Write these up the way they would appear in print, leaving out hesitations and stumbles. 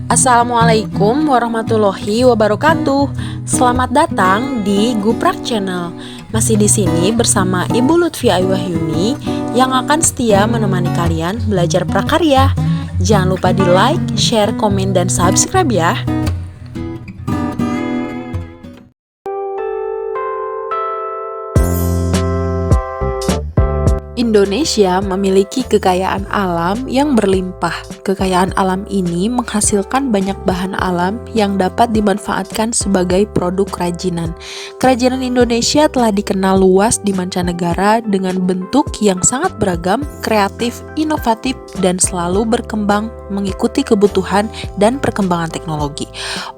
Assalamualaikum warahmatullahi wabarakatuh. Selamat datang di Guprak Channel. Masih di sini bersama Ibu Lutfi Aywahyuni yang akan setia menemani kalian belajar prakarya. Jangan lupa di like, share, komen, dan subscribe ya. Indonesia memiliki kekayaan alam yang berlimpah. Kekayaan alam ini menghasilkan banyak bahan alam yang dapat dimanfaatkan sebagai produk kerajinan. Kerajinan Indonesia telah dikenal luas di mancanegara dengan bentuk yang sangat beragam, kreatif, inovatif, dan selalu berkembang mengikuti kebutuhan dan perkembangan teknologi.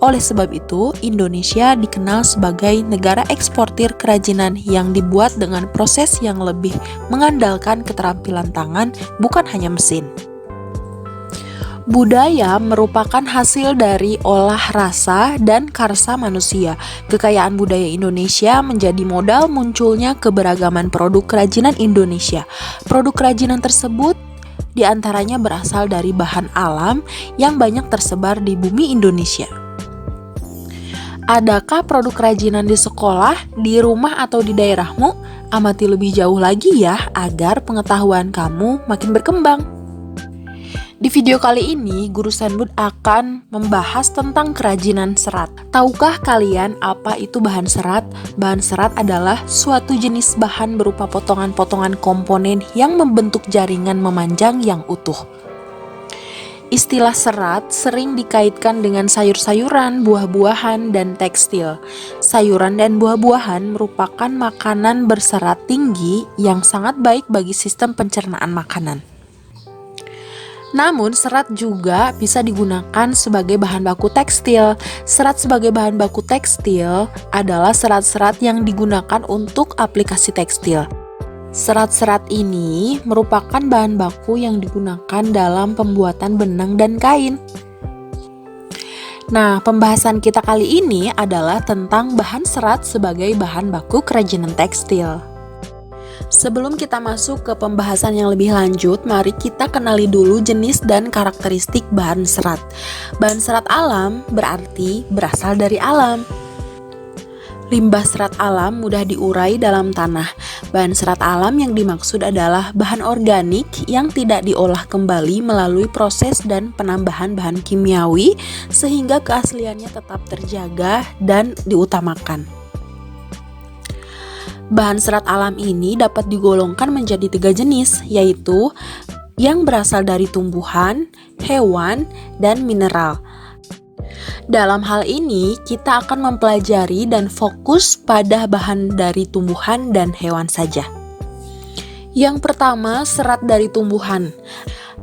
Oleh sebab itu, Indonesia dikenal sebagai negara eksportir kerajinan yang dibuat dengan proses yang lebih mengandalkan keterampilan tangan, bukan hanya mesin. Budaya merupakan hasil dari olah rasa dan karsa manusia. Kekayaan budaya Indonesia menjadi modal munculnya keberagaman produk kerajinan Indonesia. Produk kerajinan tersebut diantaranya berasal dari bahan alam yang banyak tersebar di bumi Indonesia. Adakah produk kerajinan di sekolah, di rumah, atau di daerahmu? Amati lebih jauh lagi ya, agar pengetahuan kamu makin berkembang. Di video kali ini, Guru Senbud akan membahas tentang kerajinan serat. Tahukah kalian apa itu bahan serat? Bahan serat adalah suatu jenis bahan berupa potongan-potongan komponen yang membentuk jaringan memanjang yang utuh. Istilah serat sering dikaitkan dengan sayur-sayuran, buah-buahan, dan tekstil. Sayuran dan buah-buahan merupakan makanan berserat tinggi yang sangat baik bagi sistem pencernaan makanan. Namun, serat juga bisa digunakan sebagai bahan baku tekstil. Serat sebagai bahan baku tekstil adalah serat-serat yang digunakan untuk aplikasi tekstil. Serat-serat ini merupakan bahan baku yang digunakan dalam pembuatan benang dan kain. Nah, pembahasan kita kali ini adalah tentang bahan serat sebagai bahan baku kerajinan tekstil. Sebelum kita masuk ke pembahasan yang lebih lanjut, mari kita kenali dulu jenis dan karakteristik bahan serat. Bahan serat alam berarti berasal dari alam. Limbah serat alam mudah diurai dalam tanah. Bahan serat alam yang dimaksud adalah bahan organik yang tidak diolah kembali melalui proses dan penambahan bahan kimiawi sehingga keasliannya tetap terjaga dan diutamakan. Bahan serat alam ini dapat digolongkan menjadi 3 jenis, yaitu yang berasal dari tumbuhan, hewan, dan mineral. Dalam hal ini, kita akan mempelajari dan fokus pada bahan dari tumbuhan dan hewan saja. Yang pertama, serat dari tumbuhan.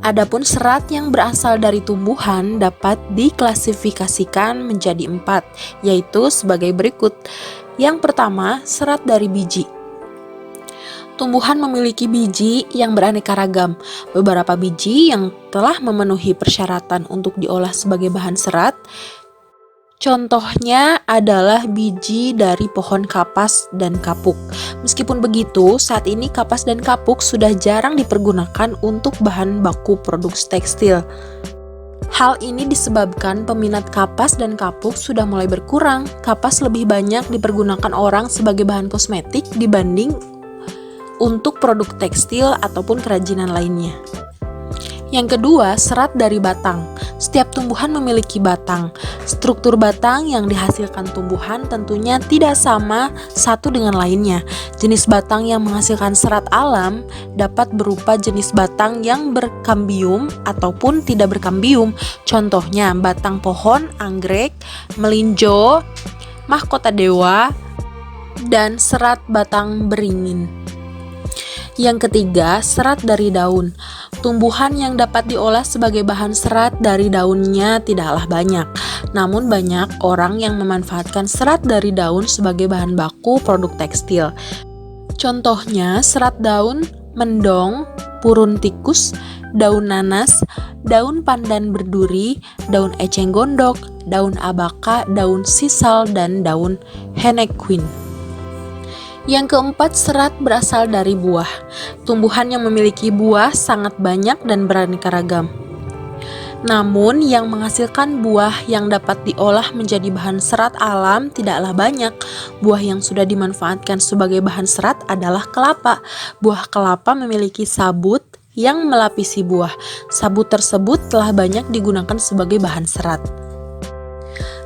Adapun serat yang berasal dari tumbuhan dapat diklasifikasikan menjadi 4, yaitu sebagai berikut. Yang pertama, serat dari biji. Tumbuhan memiliki biji yang beraneka ragam. Beberapa biji yang telah memenuhi persyaratan untuk diolah sebagai bahan serat. Contohnya adalah biji dari pohon kapas dan kapuk. Meskipun begitu, saat ini kapas dan kapuk sudah jarang dipergunakan untuk bahan baku produk tekstil. Hal ini disebabkan peminat kapas dan kapuk sudah mulai berkurang. Kapas lebih banyak dipergunakan orang sebagai bahan kosmetik dibanding untuk produk tekstil ataupun kerajinan lainnya. Yang kedua, serat dari batang. Setiap tumbuhan memiliki batang. Struktur batang yang dihasilkan tumbuhan tentunya tidak sama satu dengan lainnya. Jenis batang yang menghasilkan serat alam dapat berupa jenis batang yang berkambium ataupun tidak berkambium. Contohnya batang pohon, anggrek, melinjo, mahkota dewa, dan serat batang beringin. Yang ketiga, serat dari daun. Tumbuhan yang dapat diolah sebagai bahan serat dari daunnya tidaklah banyak. Namun banyak orang yang memanfaatkan serat dari daun sebagai bahan baku produk tekstil. Contohnya serat daun mendong, purun tikus, daun nanas, daun pandan berduri, daun eceng gondok, daun abaka, daun sisal, dan daun henequin. Yang keempat, serat berasal dari buah. Tumbuhan yang memiliki buah sangat banyak dan beraneka ragam. Namun, yang menghasilkan buah yang dapat diolah menjadi bahan serat alam tidaklah banyak. Buah yang sudah dimanfaatkan sebagai bahan serat adalah kelapa. Buah kelapa memiliki sabut yang melapisi buah. Sabut tersebut telah banyak digunakan sebagai bahan serat.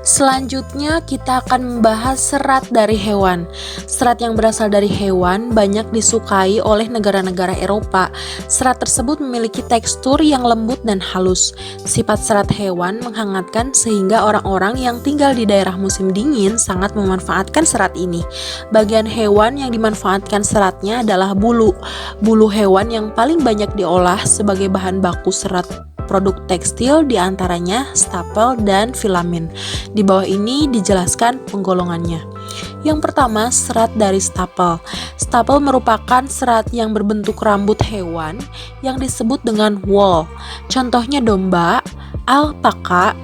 Selanjutnya kita akan membahas serat dari hewan. Serat yang berasal dari hewan banyak disukai oleh negara-negara Eropa. Serat tersebut memiliki tekstur yang lembut dan halus. Sifat serat hewan menghangatkan sehingga orang-orang yang tinggal di daerah musim dingin sangat memanfaatkan serat ini. Bagian hewan yang dimanfaatkan seratnya adalah bulu. Bulu hewan yang paling banyak diolah sebagai bahan baku serat produk tekstil diantaranya stapel dan filamen. Di bawah ini dijelaskan penggolongannya. Yang pertama, serat dari stapel. Stapel merupakan serat yang berbentuk rambut hewan yang disebut dengan wool. Contohnya domba, alpaka,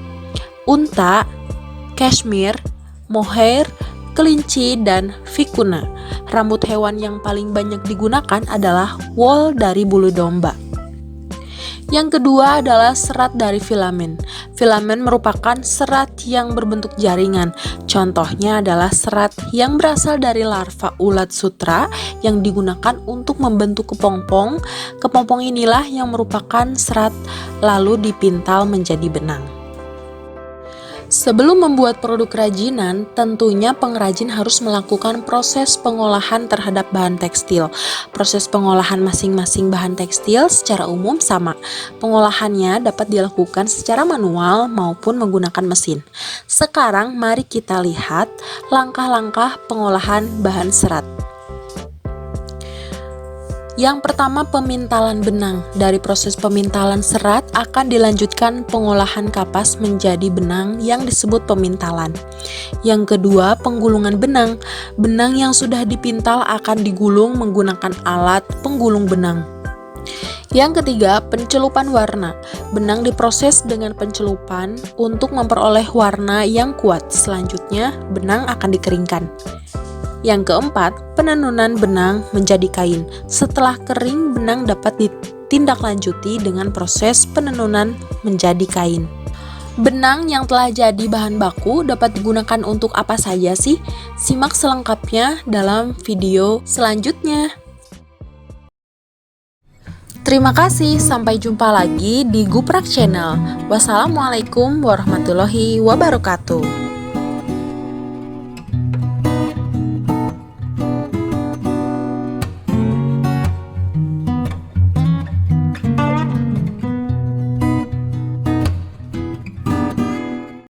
unta, cashmere, mohair, kelinci, dan vicuna. Rambut hewan yang paling banyak digunakan adalah wool dari bulu domba. Yang kedua adalah serat dari filamen. Filamen merupakan serat yang berbentuk jaringan. Contohnya adalah serat yang berasal dari larva ulat sutra yang digunakan untuk membentuk kepompong. Kepompong inilah yang merupakan serat lalu dipintal menjadi benang. Sebelum membuat produk kerajinan, tentunya pengrajin harus melakukan proses pengolahan terhadap bahan tekstil. Proses pengolahan masing-masing bahan tekstil secara umum sama. Pengolahannya dapat dilakukan secara manual maupun menggunakan mesin. Sekarang mari kita lihat langkah-langkah pengolahan bahan serat. Yang pertama, pemintalan benang. Dari proses pemintalan serat akan dilanjutkan pengolahan kapas menjadi benang yang disebut pemintalan. Yang kedua, penggulungan benang. Benang yang sudah dipintal akan digulung menggunakan alat penggulung benang. Yang ketiga, pencelupan warna. Benang diproses dengan pencelupan untuk memperoleh warna yang kuat. Selanjutnya, benang akan dikeringkan. Yang keempat, penenunan benang menjadi kain. Setelah kering, benang dapat ditindaklanjuti dengan proses penenunan menjadi kain. Benang yang telah jadi bahan baku dapat digunakan untuk apa saja sih? Simak selengkapnya dalam video selanjutnya. Terima kasih, sampai jumpa lagi di Guprak Channel. Wassalamualaikum warahmatullahi wabarakatuh.